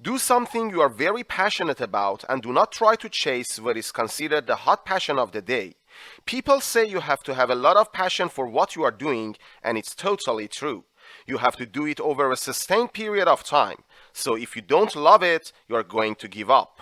Do something you are very passionate about and do not try to chase what is considered the hot passion of the day. People say you have to have a lot of passion for what you are doing, and it's totally true. You have to do it over a sustained period of time. So if you don't love it, you are going to give up.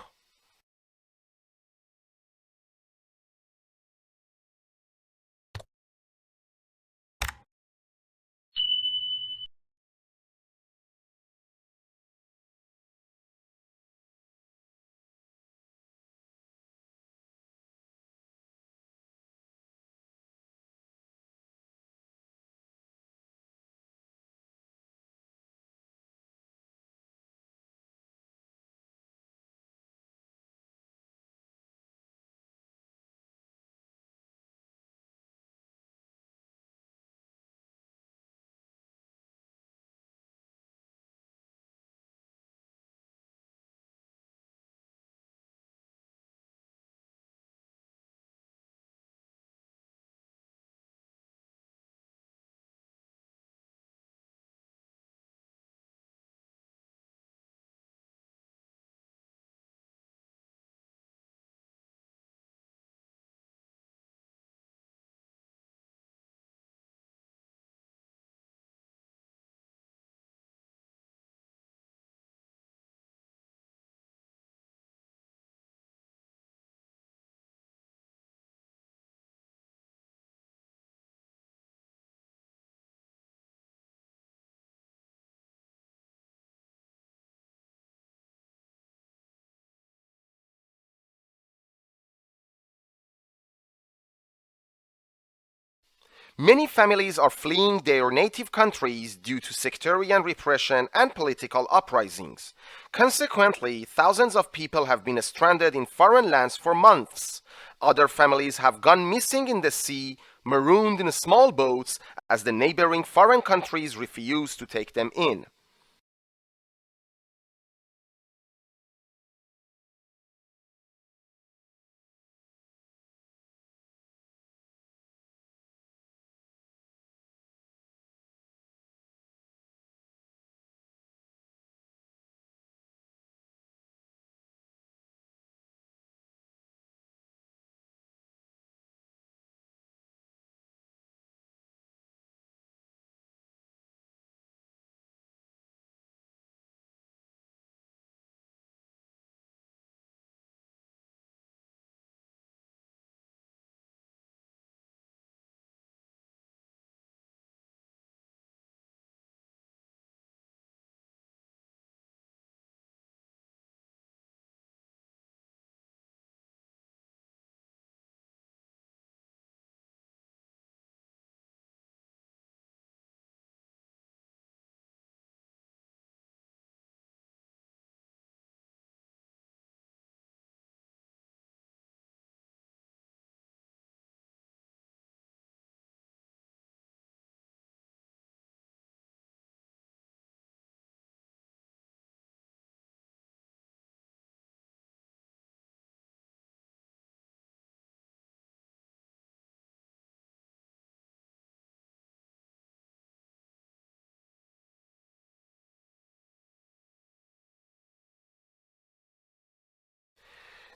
Many families are fleeing their native countries due to sectarian repression and political uprisings. Consequently, thousands of people have been stranded in foreign lands for months. Other families have gone missing in the sea, marooned in small boats, as the neighboring foreign countries refuse to take them in.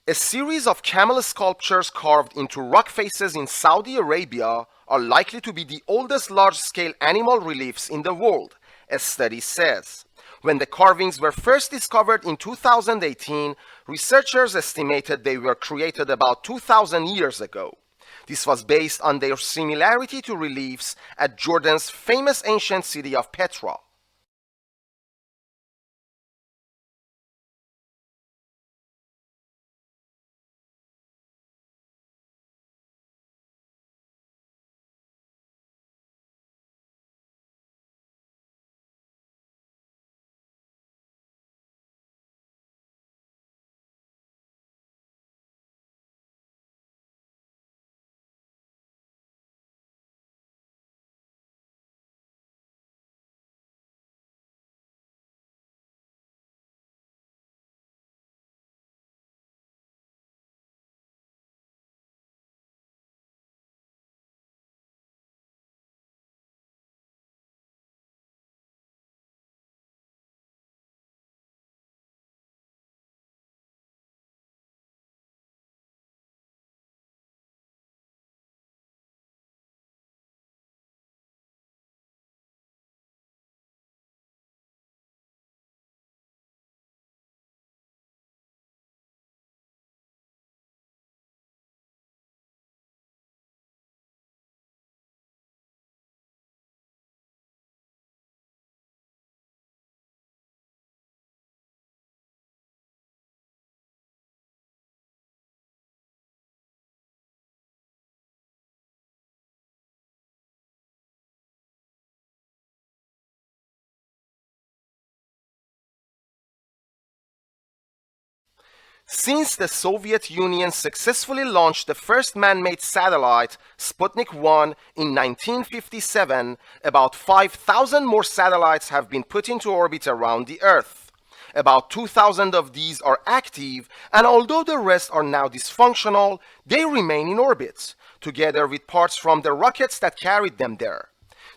A series of camel sculptures carved into rock faces in Saudi Arabia are likely to be the oldest large-scale animal reliefs in the world, a study says. When the carvings were first discovered in 2018, researchers estimated they were created about 2,000 years ago. This was based on their similarity to reliefs at Jordan's famous ancient city of Petra. Since the Soviet Union successfully launched the first man-made satellite, Sputnik 1, in 1957, about 5,000 more satellites have been put into orbit around the Earth. About 2,000 of these are active, and although the rest are now dysfunctional, they remain in orbit, together with parts from the rockets that carried them there.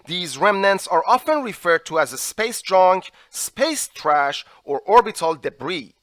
These remnants are often referred to as space junk, space trash, or orbital debris.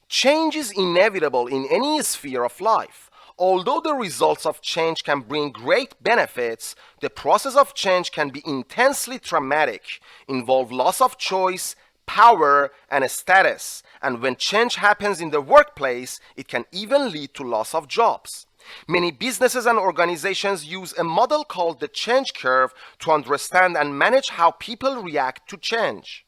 Change is inevitable in any sphere of life. Although the results of change can bring great benefits, the process of change can be intensely traumatic, involve loss of choice, power, and status, and when change happens in the workplace, it can even lead to loss of jobs. Many businesses and organizations use a model called the change curve to understand and manage how people react to change.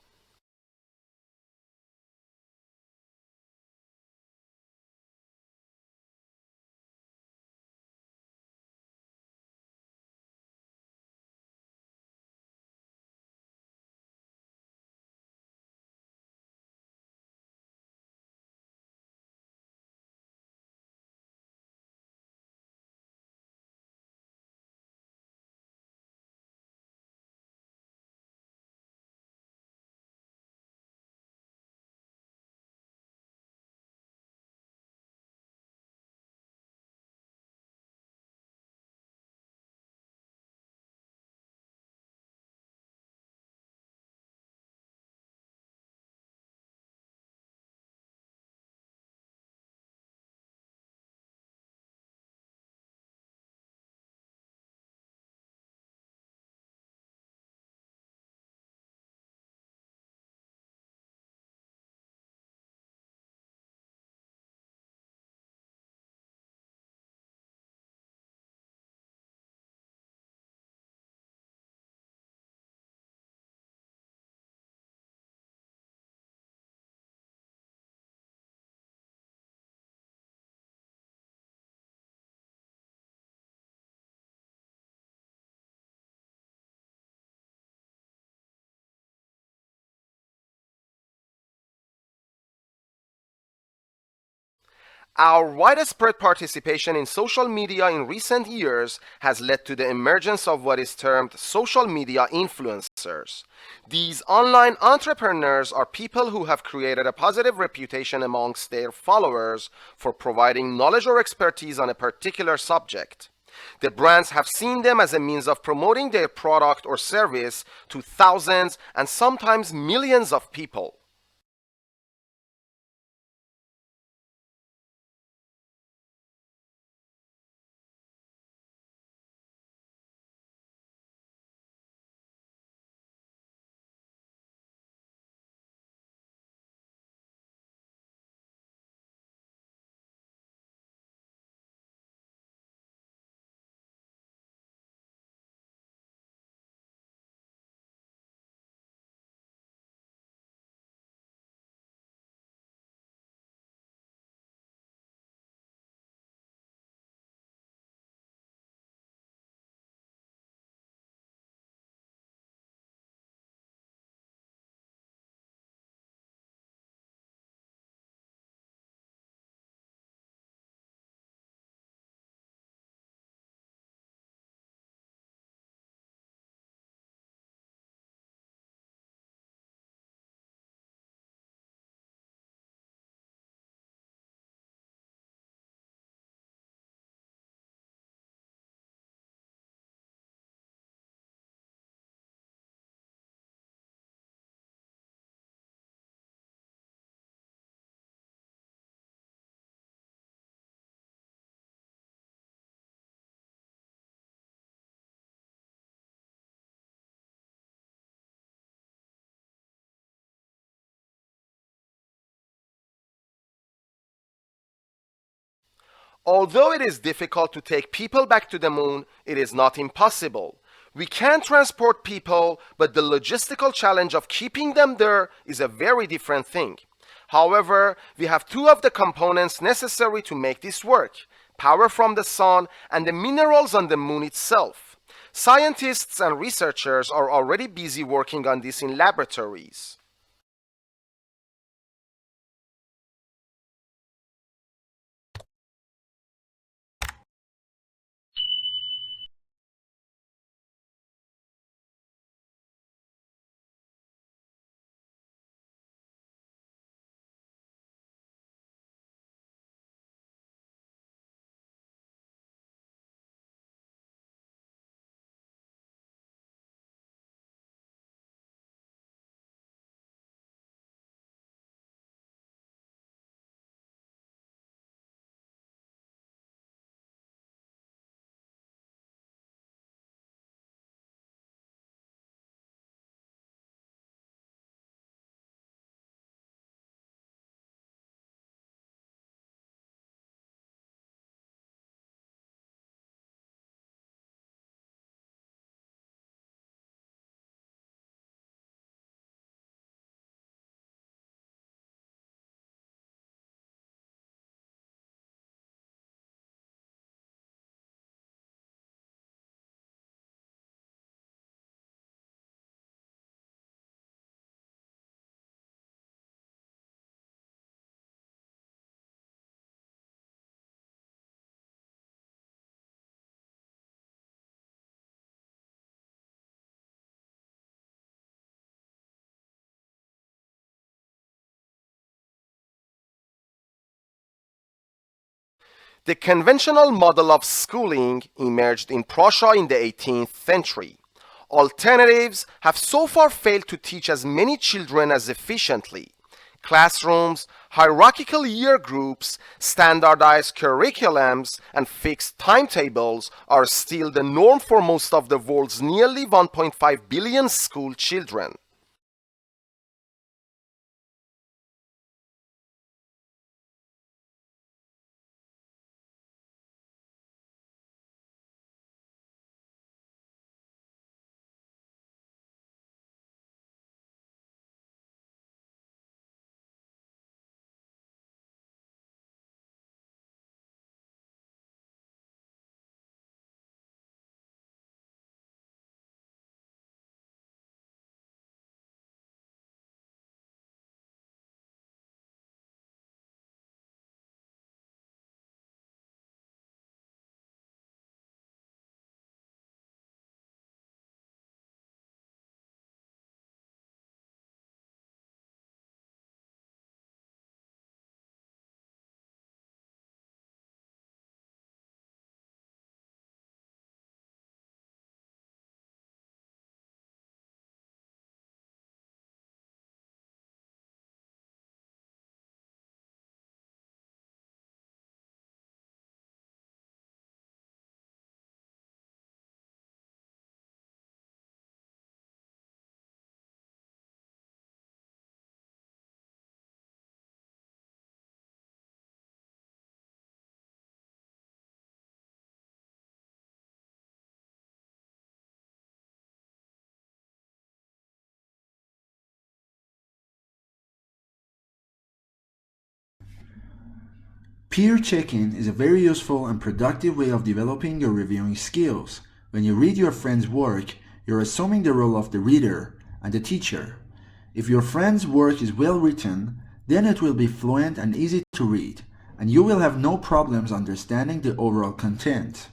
Our widespread participation in social media in recent years has led to the emergence of what is termed social media influencers. These online entrepreneurs are people who have created a positive reputation amongst their followers for providing knowledge or expertise on a particular subject. The brands have seen them as a means of promoting their product or service to thousands and sometimes millions of people. Although it is difficult to take people back to the moon, it is not impossible. We can transport people, but the logistical challenge of keeping them there is a very different thing. However, we have two of the components necessary to make this work: power from the sun and the minerals on the moon itself. Scientists and researchers are already busy working on this in laboratories. The conventional model of schooling emerged in Prussia in the 18th century. Alternatives have so far failed to teach as many children as efficiently. Classrooms, hierarchical year groups, standardized curriculums, and fixed timetables are still the norm for most of the world's nearly 1.5 billion school children. Peer checking is a very useful and productive way of developing your reviewing skills. When you read your friend's work, you're assuming the role of the reader and the teacher. If your friend's work is well written, then it will be fluent and easy to read, and you will have no problems understanding the overall content.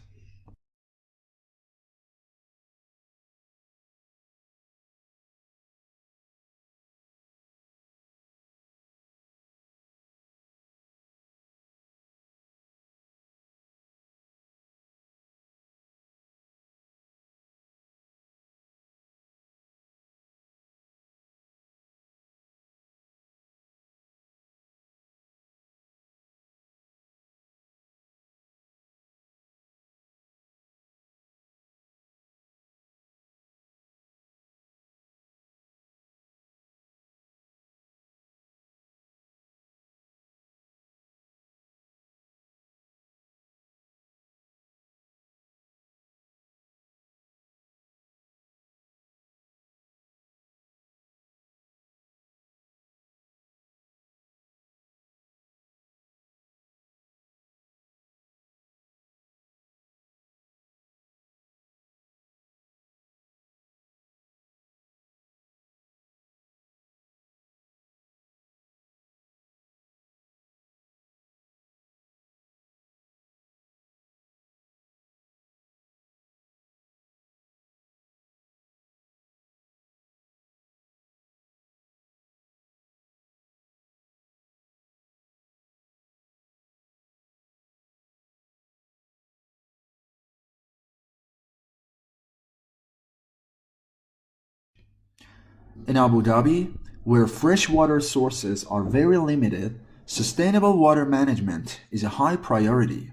In Abu Dhabi, where freshwater sources are very limited, sustainable water management is a high priority.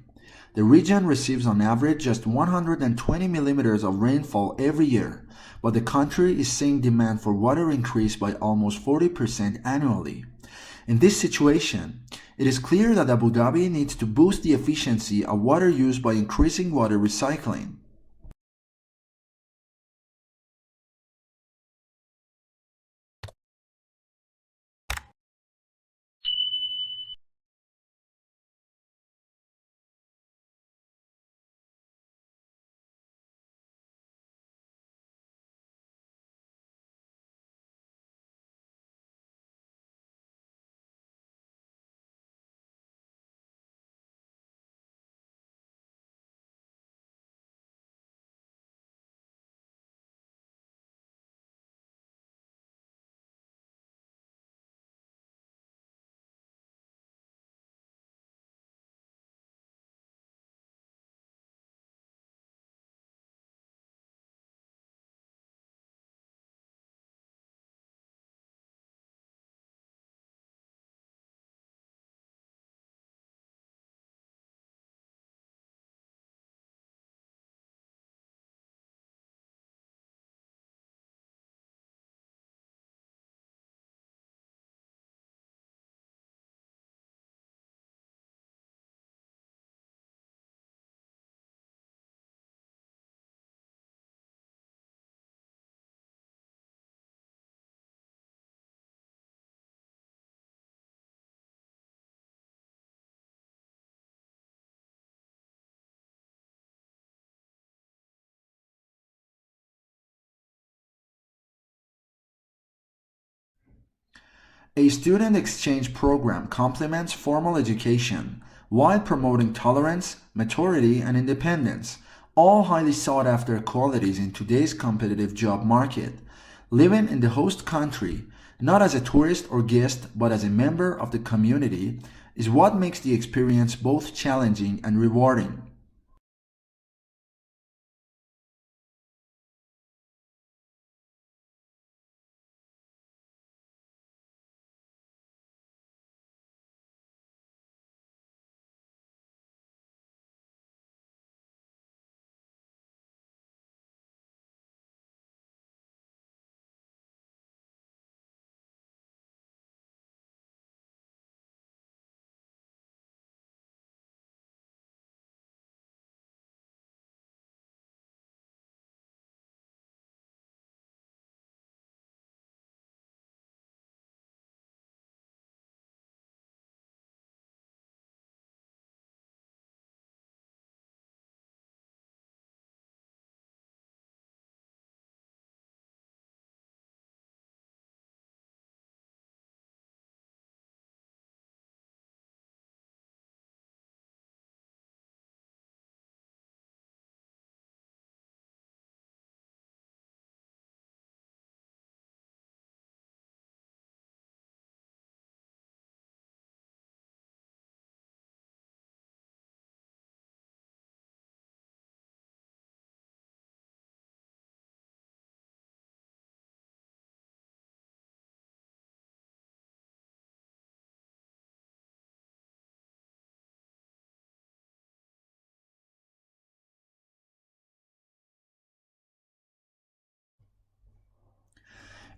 The region receives on average just 120 millimeters of rainfall every year, but the country is seeing demand for water increase by almost 40% annually. In this situation, it is clear that Abu Dhabi needs to boost the efficiency of water use by increasing water recycling. A student exchange program complements formal education while promoting tolerance, maturity, and independence, all highly sought after qualities in today's competitive job market. Living in the host country, not as a tourist or guest but as a member of the community, is what makes the experience both challenging and rewarding.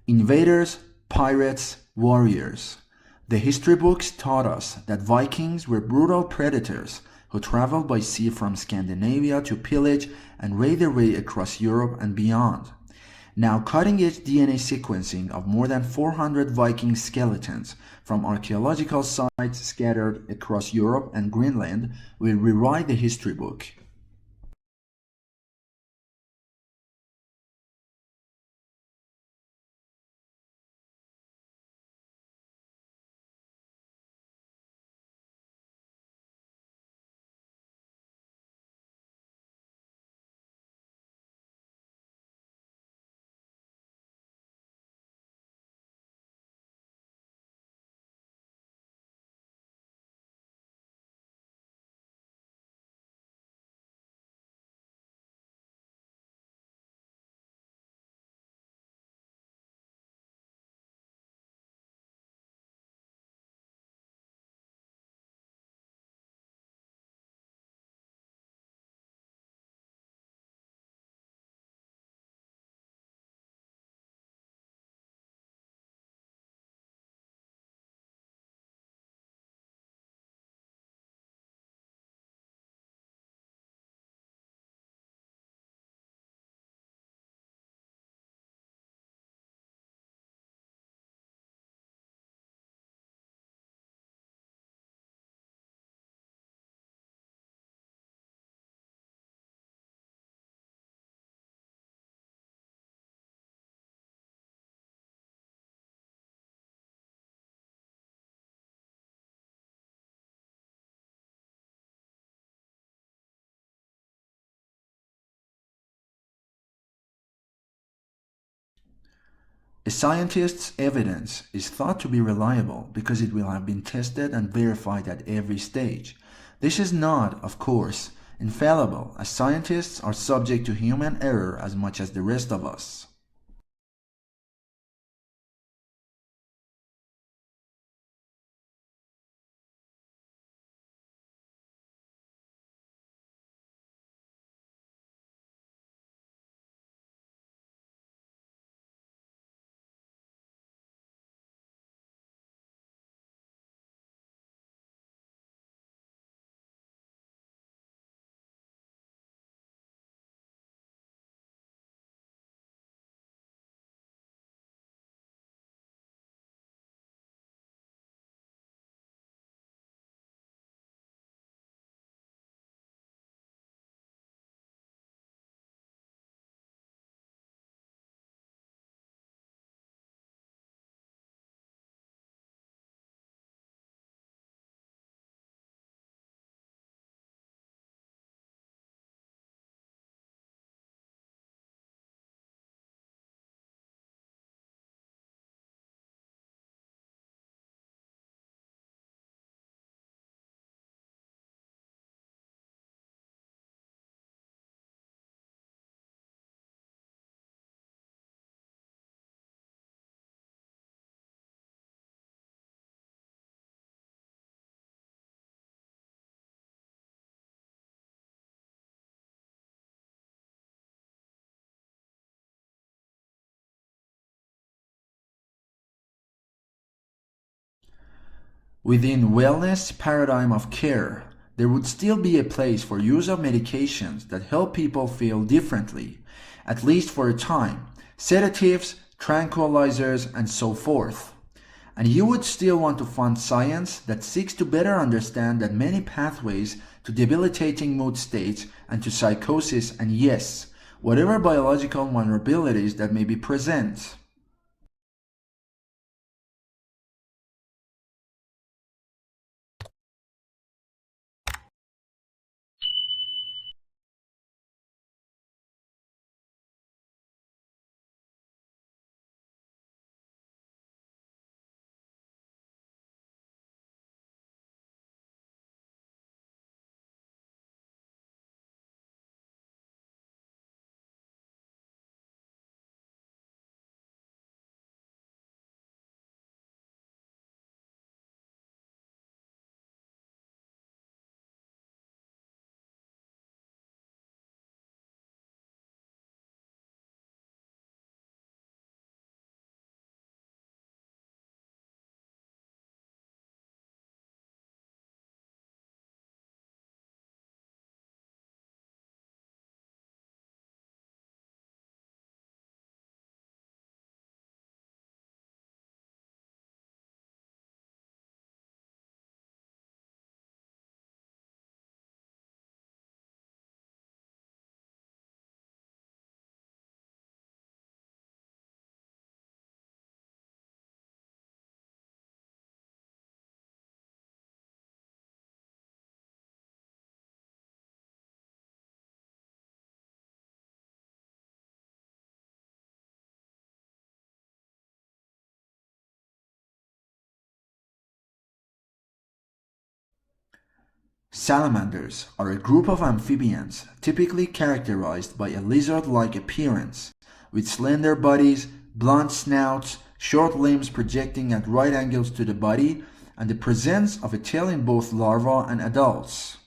Invaders, pirates, warriors. The history books taught us that Vikings were brutal predators who traveled by sea from Scandinavia to pillage and raid their way across Europe and beyond. Now, cutting-edge DNA sequencing of more than 400 Viking skeletons from archaeological sites scattered across Europe and Greenland will rewrite the history book. A scientist's evidence is thought to be reliable because it will have been tested and verified at every stage. This is not, of course, infallible, as scientists are subject to human error as much as the rest of us. Within wellness paradigm of care, there would still be a place for use of medications that help people feel differently, at least for a time, sedatives, tranquilizers, and so forth. And you would still want to fund science that seeks to better understand the many pathways to debilitating mood states and to psychosis and yes, whatever biological vulnerabilities that may be present. Salamanders are a group of amphibians typically characterized by a lizard-like appearance, with slender bodies, blunt snouts, short limbs projecting at right angles to the body, and the presence of a tail in both larvae and adults.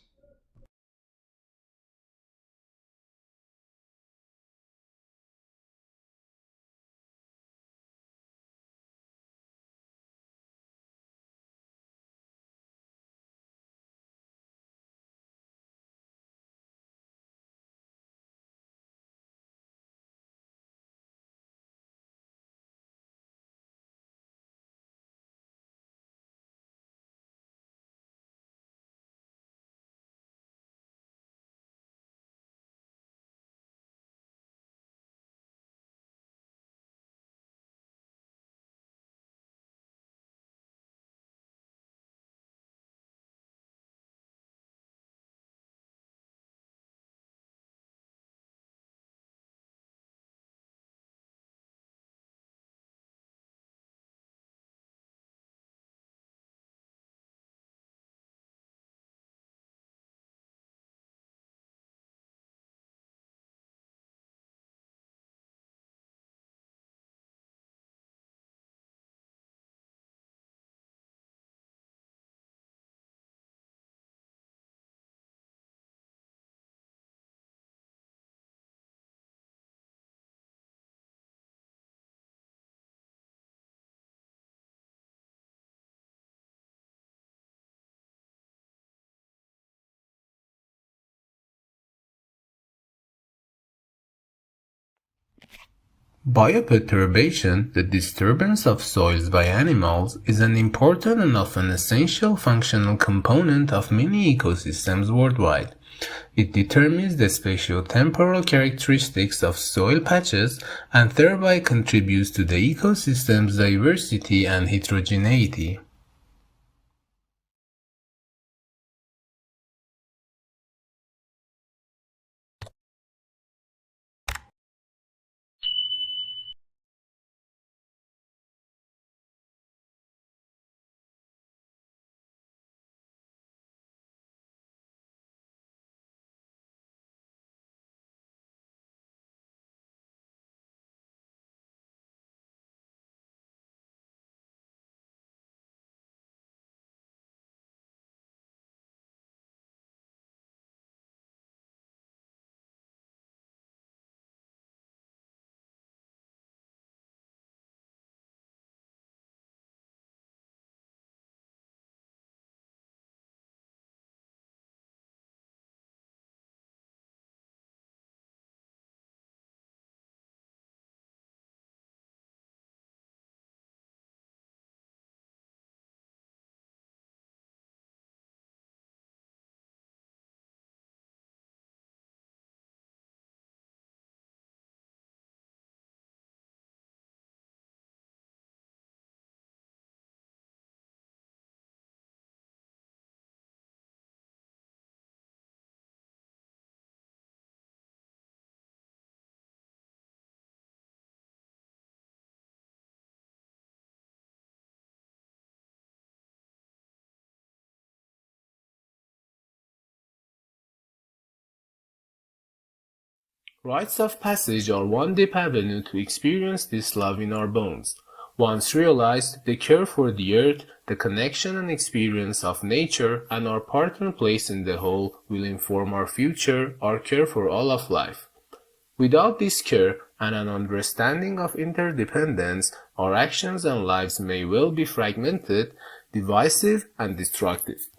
Bioperturbation, the disturbance of soils by animals, is an important and often essential functional component of many ecosystems worldwide. It determines the spatio-temporal characteristics of soil patches and thereby contributes to the ecosystem's diversity and heterogeneity. Rites of passage are one deep avenue to experience this love in our bones. Once realized, the care for the earth, the connection and experience of nature, and our partner place in the whole will inform our future, our care for all of life. Without this care and an understanding of interdependence, our actions and lives may well be fragmented, divisive, and destructive.